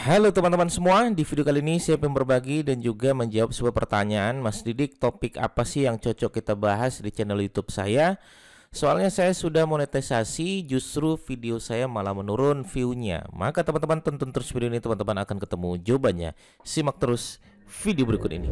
Halo teman-teman semua, di video kali ini saya ingin berbagi dan juga menjawab sebuah pertanyaan. Mas Didik, topik apa sih yang cocok kita bahas di channel YouTube saya? Soalnya saya sudah monetisasi, justru video saya malah menurun view-nya. Maka teman-teman tonton terus video ini, teman-teman akan ketemu jawabannya. Simak terus video berikut ini.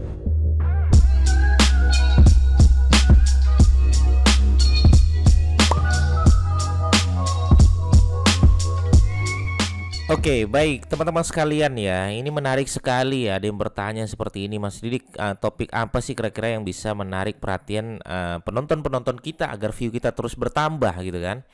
Oke, baik teman-teman sekalian ya. Ini menarik sekali ya. Ada yang bertanya seperti ini, Mas Didik, topik apa sih kira-kira yang bisa menarik perhatian penonton-penonton kita agar view kita terus bertambah gitu kan?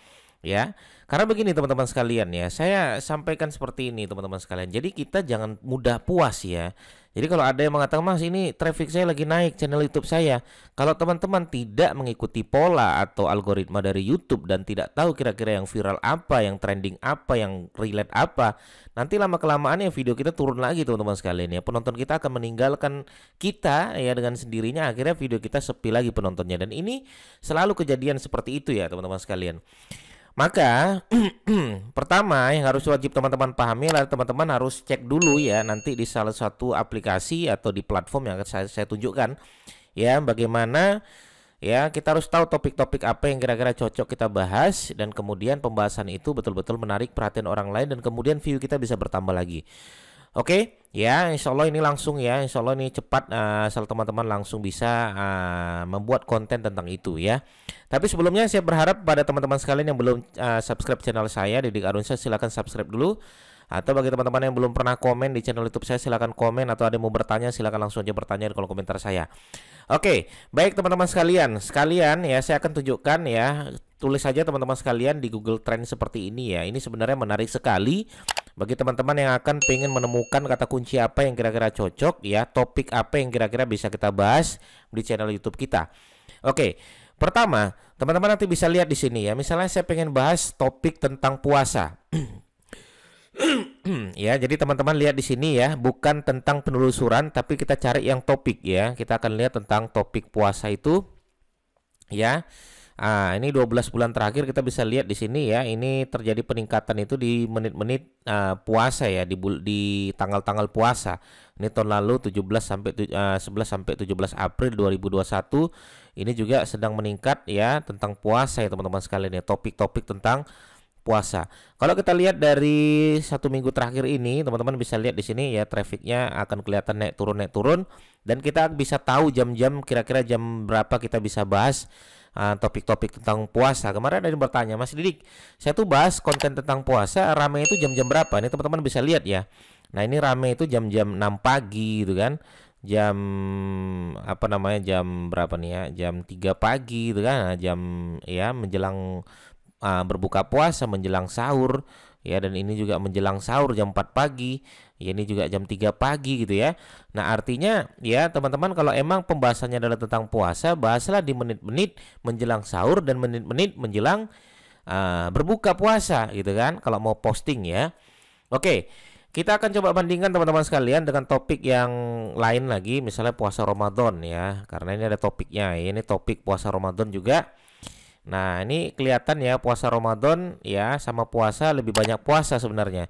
Ya, karena begini teman-teman sekalian ya. Saya sampaikan seperti ini teman-teman sekalian. Jadi kita jangan mudah puas ya. Jadi kalau ada yang mengatakan, Mas ini traffic saya lagi naik channel YouTube saya. Kalau teman-teman tidak mengikuti pola atau algoritma dari YouTube dan tidak tahu kira-kira yang viral apa, yang trending apa, yang relate apa, nanti lama-kelamaan ya video kita turun lagi teman-teman sekalian ya. Penonton kita akan meninggalkan kita ya dengan sendirinya, akhirnya video kita sepi lagi penontonnya. Dan ini selalu kejadian seperti itu ya teman-teman sekalian. Maka pertama yang harus wajib teman-teman pahami adalah teman-teman harus cek dulu ya nanti di salah satu aplikasi atau di platform yang akan saya tunjukkan ya, bagaimana ya kita harus tahu topik-topik apa yang kira-kira cocok kita bahas, dan kemudian pembahasan itu betul-betul menarik perhatian orang lain dan kemudian view kita bisa bertambah lagi. Oke, ya, insya Allah ini langsung ya, insya Allah ini cepat, asal teman-teman langsung bisa membuat konten tentang itu ya. Tapi sebelumnya saya berharap pada teman-teman sekalian yang belum subscribe channel saya, Didik Arunsyah, silahkan subscribe dulu. Atau bagi teman-teman yang belum pernah komen di channel YouTube saya, silahkan komen, atau ada yang mau bertanya silahkan langsung aja bertanya di kolom komentar saya. Oke, baik teman-teman sekalian ya, saya akan tunjukkan ya. Tulis saja teman-teman sekalian di Google Trend seperti ini ya. Ini sebenarnya menarik sekali bagi teman-teman yang akan pengen menemukan kata kunci apa yang kira-kira cocok ya, topik apa yang kira-kira bisa kita bahas di channel YouTube kita. Oke, pertama teman-teman nanti bisa lihat di sini ya. Misalnya saya pengen bahas topik tentang puasa. Ya, jadi teman-teman lihat di sini ya, bukan tentang penelusuran tapi kita cari yang topik ya. Kita akan lihat tentang topik puasa itu ya. Ini 12 bulan terakhir kita bisa lihat di sini ya. Ini terjadi peningkatan itu di menit-menit puasa ya, di tanggal-tanggal puasa. Ini tahun lalu 11 sampai 17 April 2021. Ini juga sedang meningkat ya tentang puasa ya teman-teman sekalian ya, topik-topik tentang puasa. Kalau kita lihat dari 1 minggu terakhir ini, teman-teman bisa lihat di sini ya, trafficnya akan kelihatan naik turun, dan kita bisa tahu jam-jam, kira-kira jam berapa kita bisa bahas topik-topik tentang puasa. Kemarin ada yang bertanya, Mas Didik, saya tuh bahas konten tentang puasa, rame itu jam-jam berapa? Ini teman-teman bisa lihat ya. Nah ini rame itu jam-jam 6 pagi gitu kan, jam apa namanya, jam berapa nih ya, jam 3 pagi gitu kan, jam ya menjelang berbuka puasa, menjelang sahur ya, dan ini juga menjelang sahur jam 4 pagi ya, ini juga jam 3 pagi gitu ya. Nah artinya ya teman-teman, kalau emang pembahasannya adalah tentang puasa, bahaslah di menit-menit menjelang sahur dan menit-menit menjelang berbuka puasa gitu kan, kalau mau posting ya. Oke, kita akan coba bandingkan teman-teman sekalian dengan topik yang lain lagi, misalnya puasa Ramadan ya, karena ini ada topiknya ya, ini topik puasa Ramadan juga. Nah ini kelihatan ya, puasa Ramadan ya sama puasa, lebih banyak puasa sebenarnya.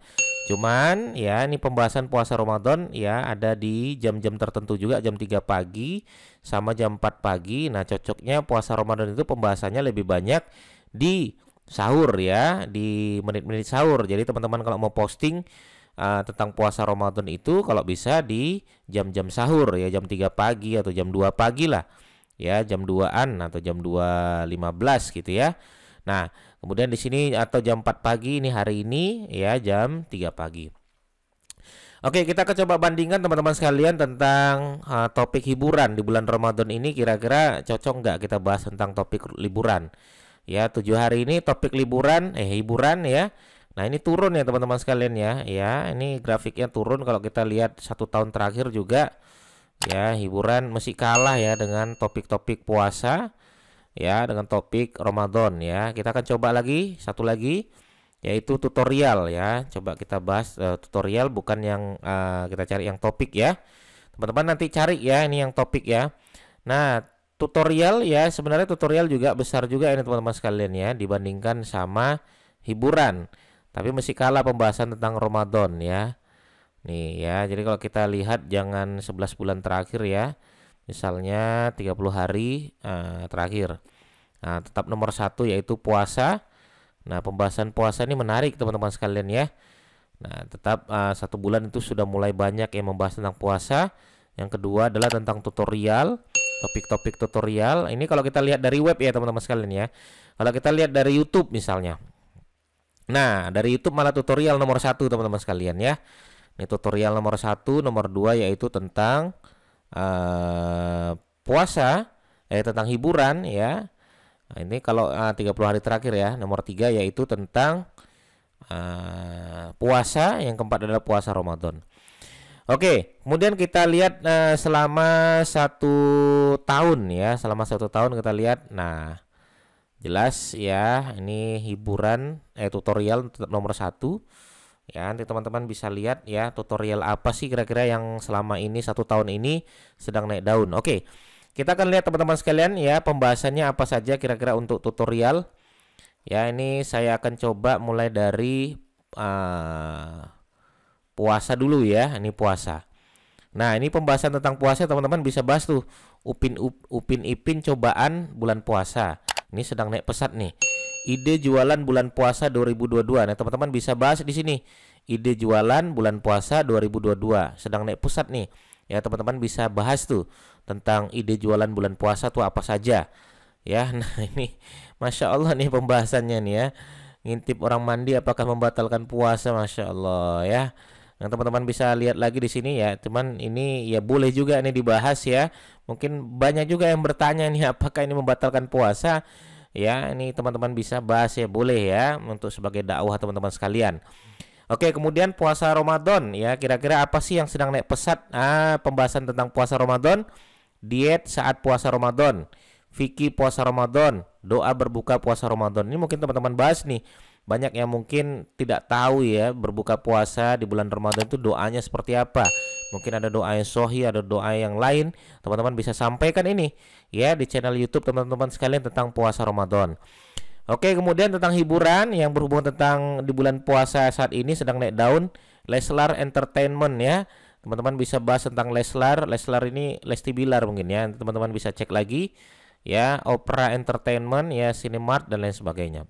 Cuman ya ini pembahasan puasa Ramadan ya ada di jam-jam tertentu juga, jam 3 pagi sama jam 4 pagi. Nah cocoknya puasa Ramadan itu pembahasannya lebih banyak di sahur ya, di menit-menit sahur. Jadi teman-teman kalau mau posting tentang puasa Ramadan itu kalau bisa di jam-jam sahur ya, jam 3 pagi atau jam 2 pagi lah ya, jam 2-an atau jam 2.15 gitu ya. Nah, kemudian di sini atau jam 4 pagi ini hari ini ya, jam 3 pagi. Oke, kita akan coba bandingkan teman-teman sekalian tentang topik hiburan di bulan Ramadan ini, kira-kira cocok nggak kita bahas tentang topik liburan. Ya, 7 hari ini topik liburan hiburan ya. Nah, ini turun ya teman-teman sekalian ya. Ya, ini grafiknya turun kalau kita lihat 1 tahun terakhir juga. Ya, hiburan masih kalah ya dengan topik-topik puasa ya, dengan topik Ramadan ya. Kita akan coba lagi satu lagi, yaitu tutorial ya. Coba kita bahas tutorial, bukan yang kita cari yang topik ya. Teman-teman nanti cari ya ini yang topik ya. Nah tutorial ya, sebenarnya tutorial juga besar juga ini teman-teman sekalian ya, dibandingkan sama hiburan, tapi masih kalah pembahasan tentang Ramadan ya. Nih ya, jadi kalau kita lihat jangan 11 bulan terakhir ya. Misalnya 30 hari terakhir. Nah, tetap nomor 1 yaitu puasa. Nah, pembahasan puasa ini menarik teman-teman sekalian ya. Nah, tetap 1 bulan itu sudah mulai banyak yang membahas tentang puasa. Yang kedua adalah tentang tutorial, topik-topik tutorial. Ini kalau kita lihat dari web ya teman-teman sekalian ya. Kalau kita lihat dari YouTube misalnya. Nah, dari YouTube malah tutorial nomor 1 teman-teman sekalian ya. Ini tutorial nomor 1, nomor 2 yaitu tentang puasa, tentang hiburan ya. Nah, ini kalau 30 hari terakhir ya. Nomor 3 yaitu tentang puasa, yang keempat adalah puasa Ramadan. Oke, kemudian kita lihat selama 1 tahun ya, selama 1 tahun kita lihat. Nah, jelas ya, ini hiburan tutorial tetap nomor 1 ya. Nanti teman-teman bisa lihat ya, tutorial apa sih kira-kira yang selama ini 1 tahun ini sedang naik daun. Oke, kita akan lihat teman-teman sekalian ya, pembahasannya apa saja kira-kira untuk tutorial. Ya, ini saya akan coba mulai dari puasa dulu ya. Ini puasa. Nah, ini pembahasan tentang puasa teman-teman bisa bahas tuh. Upin Ipin cobaan bulan puasa. Ini sedang naik pesat nih. Ide jualan bulan puasa 2022. Nah, teman-teman bisa bahas di sini. Ide jualan bulan puasa 2022 sedang naik pesat nih. Ya, teman-teman bisa bahas tuh tentang ide jualan bulan puasa tuh apa saja. Ya, nah ini Masya Allah nih pembahasannya nih ya. Ngintip orang mandi apakah membatalkan puasa, Masya Allah ya. Nah, teman-teman bisa lihat lagi di sini ya. Cuman ini ya boleh juga nih dibahas ya. Mungkin banyak juga yang bertanya nih apakah ini membatalkan puasa. Ya, ini teman-teman bisa bahas ya, boleh ya, untuk sebagai dakwah teman-teman sekalian. Oke, kemudian puasa Ramadan ya. Kira-kira apa sih yang sedang naik pesat? Pembahasan tentang puasa Ramadan, diet saat puasa Ramadan, fikih puasa Ramadan, doa berbuka puasa Ramadan. Ini mungkin teman-teman bahas nih. Banyak yang mungkin tidak tahu ya, berbuka puasa di bulan Ramadan itu doanya seperti apa. Mungkin ada doa yang sahih, ada doa yang lain. Teman-teman bisa sampaikan ini ya di channel YouTube teman-teman sekalian tentang puasa Ramadan. Oke, kemudian tentang hiburan yang berhubungan tentang di bulan puasa saat ini sedang naik daun, Leslar Entertainment ya. Teman-teman bisa bahas tentang Leslar. Leslar ini Lesti Bilar mungkin ya. Teman-teman bisa cek lagi ya, Opera Entertainment ya, Cinemark dan lain sebagainya.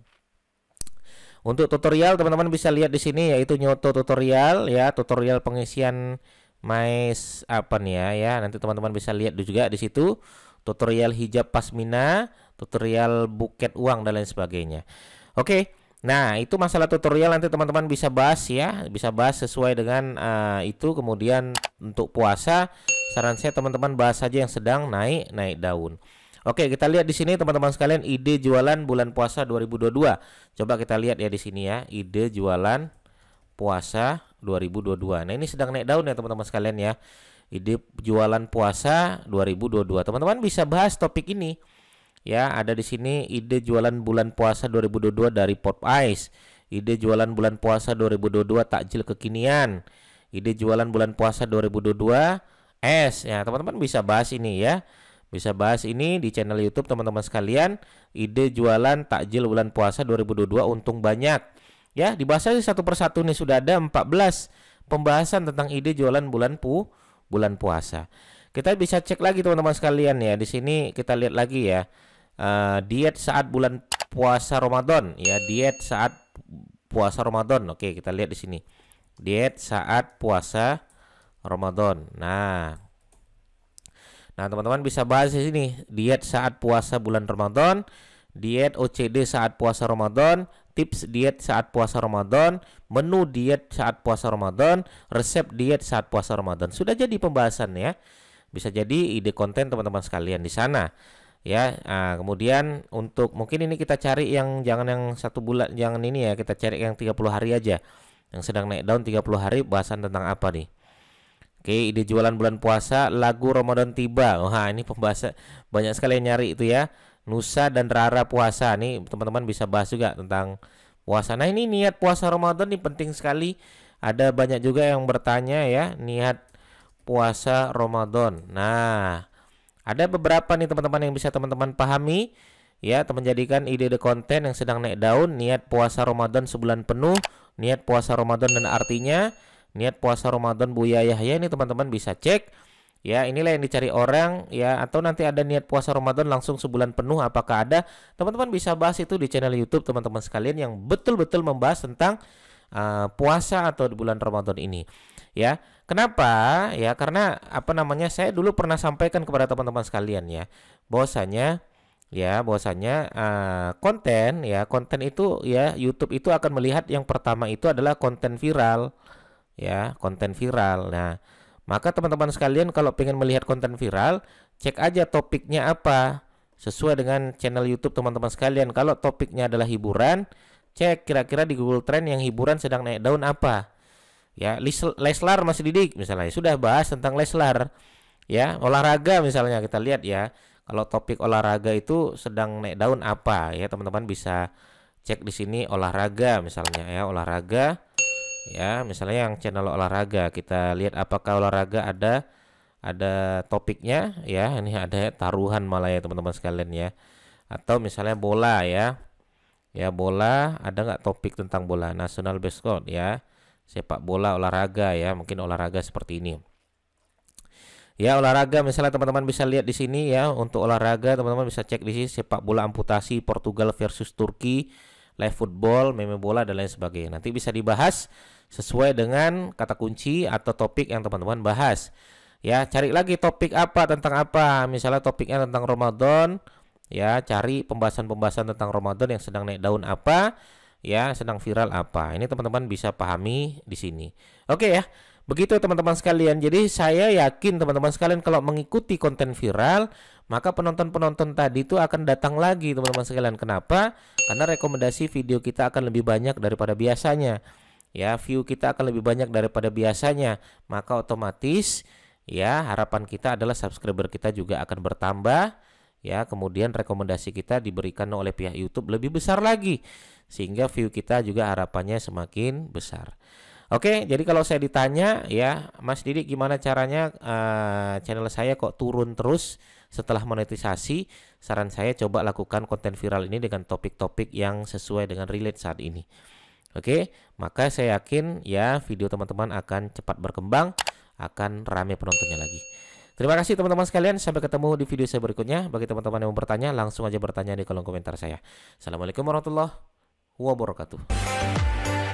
Untuk tutorial teman-teman bisa lihat di sini yaitu Nyoto tutorial ya, tutorial pengisian mais apa nih ya. Nanti teman-teman bisa lihat juga di situ tutorial hijab pasmina, tutorial buket uang dan lain sebagainya. Oke. Nah, itu masalah tutorial nanti teman-teman bisa bahas ya, bisa bahas sesuai dengan itu. Kemudian untuk puasa saran saya teman-teman bahas saja yang sedang naik daun. Oke, kita lihat di sini teman-teman sekalian ide jualan bulan puasa 2022. Coba kita lihat ya di sini ya, ide jualan puasa 2022. Nah, ini sedang naik daun ya teman-teman sekalian ya. Ide jualan puasa 2022. Teman-teman bisa bahas topik ini. Ya, ada di sini ide jualan bulan puasa 2022 dari Pop Ice. Ide jualan bulan puasa 2022 takjil kekinian. Ide jualan bulan puasa 2022 es. Ya, teman-teman bisa bahas ini ya. Bisa bahas ini di channel YouTube teman-teman sekalian. Ide jualan takjil bulan puasa 2022 untung banyak. Ya, dibahas aja satu persatu nih, sudah ada 14 pembahasan tentang ide jualan bulan puasa. Kita bisa cek lagi teman-teman sekalian ya. Di sini kita lihat lagi ya. Diet saat bulan puasa Ramadan ya, diet saat puasa Ramadan. Oke, kita lihat di sini. Diet saat puasa Ramadan. Nah, teman-teman bisa bahas di sini diet saat puasa bulan Ramadan, diet OCD saat puasa Ramadan, tips diet saat puasa Ramadan, menu diet saat puasa Ramadan, resep diet saat puasa Ramadan. Sudah jadi pembahasan ya. Bisa jadi ide konten teman-teman sekalian di sana. Ya, kemudian untuk mungkin ini kita cari yang jangan yang 1 bulan, jangan ini ya, kita cari yang 30 hari aja. Yang sedang naik daun 30 hari bahasan tentang apa nih? Oke, ide jualan bulan puasa, lagu Ramadan tiba. Wah, ini pembahasan banyak sekali yang nyari itu ya. Nusa dan Rara puasa. Nih teman-teman bisa bahas juga tentang puasa. Nah, ini niat puasa Ramadan ini penting sekali. Ada banyak juga yang bertanya ya, niat puasa Ramadan. Nah, ada beberapa nih teman-teman yang bisa teman-teman pahami ya, teman jadikan ide konten yang sedang naik daun, niat puasa Ramadan sebulan penuh, niat puasa Ramadan dan artinya, niat puasa Ramadan Buya Yahya, ini teman-teman bisa cek ya, inilah yang dicari orang ya, atau nanti ada niat puasa Ramadan langsung sebulan penuh, apakah ada? Teman-teman bisa bahas itu di channel YouTube teman-teman sekalian yang betul-betul membahas tentang puasa atau di bulan Ramadan ini ya. Kenapa ya? Karena apa namanya, saya dulu pernah sampaikan kepada teman-teman sekalian ya, bahwasanya konten itu ya, YouTube itu akan melihat yang pertama itu adalah konten viral ya, konten viral. Nah, maka teman-teman sekalian kalau pengen melihat konten viral, cek aja topiknya apa sesuai dengan channel YouTube teman-teman sekalian. Kalau topiknya adalah hiburan, cek kira-kira di Google Trend yang hiburan sedang naik daun apa ya. Leslar Mas Didik misalnya sudah bahas tentang Leslar ya. Olahraga misalnya kita lihat ya, kalau topik olahraga itu sedang naik daun apa ya, teman-teman bisa cek di sini olahraga misalnya ya, olahraga ya, misalnya yang channel olahraga, kita lihat apakah olahraga ada topiknya ya. Ini ada taruhan malah ya teman-teman sekalian ya, atau misalnya bola ya, bola ada nggak topik tentang bola, national basket ya, sepak bola, olahraga ya, mungkin olahraga seperti ini ya. Olahraga misalnya teman-teman bisa lihat di sini ya, untuk olahraga teman-teman bisa cek di sini sepak bola amputasi Portugal versus Turki, live football, meme bola dan lain sebagainya. Nanti bisa dibahas sesuai dengan kata kunci atau topik yang teman-teman bahas ya. Cari lagi topik apa tentang apa, misalnya topiknya tentang Ramadan ya, cari pembahasan-pembahasan tentang Ramadan yang sedang naik daun apa ya, sedang viral apa. Ini teman-teman bisa pahami di sini. Oke ya. Begitu teman-teman sekalian. Jadi saya yakin teman-teman sekalian kalau mengikuti konten viral, maka penonton-penonton tadi itu akan datang lagi teman-teman sekalian. Kenapa? Karena rekomendasi video kita akan lebih banyak daripada biasanya. Ya, view kita akan lebih banyak daripada biasanya. Maka otomatis ya, harapan kita adalah subscriber kita juga akan bertambah. Ya, kemudian rekomendasi kita diberikan oleh pihak YouTube lebih besar lagi, sehingga view kita juga harapannya semakin besar. Oke, jadi kalau saya ditanya ya, Mas Didik gimana caranya channel saya kok turun terus setelah monetisasi? Saran saya coba lakukan konten viral ini dengan topik-topik yang sesuai dengan relate saat ini. Oke, maka saya yakin ya video teman-teman akan cepat berkembang, akan ramai penontonnya lagi. Terima kasih teman-teman sekalian, sampai ketemu di video saya berikutnya. Bagi teman-teman yang mau bertanya, langsung aja bertanya di kolom komentar saya. Assalamualaikum warahmatullahi wabarakatuh.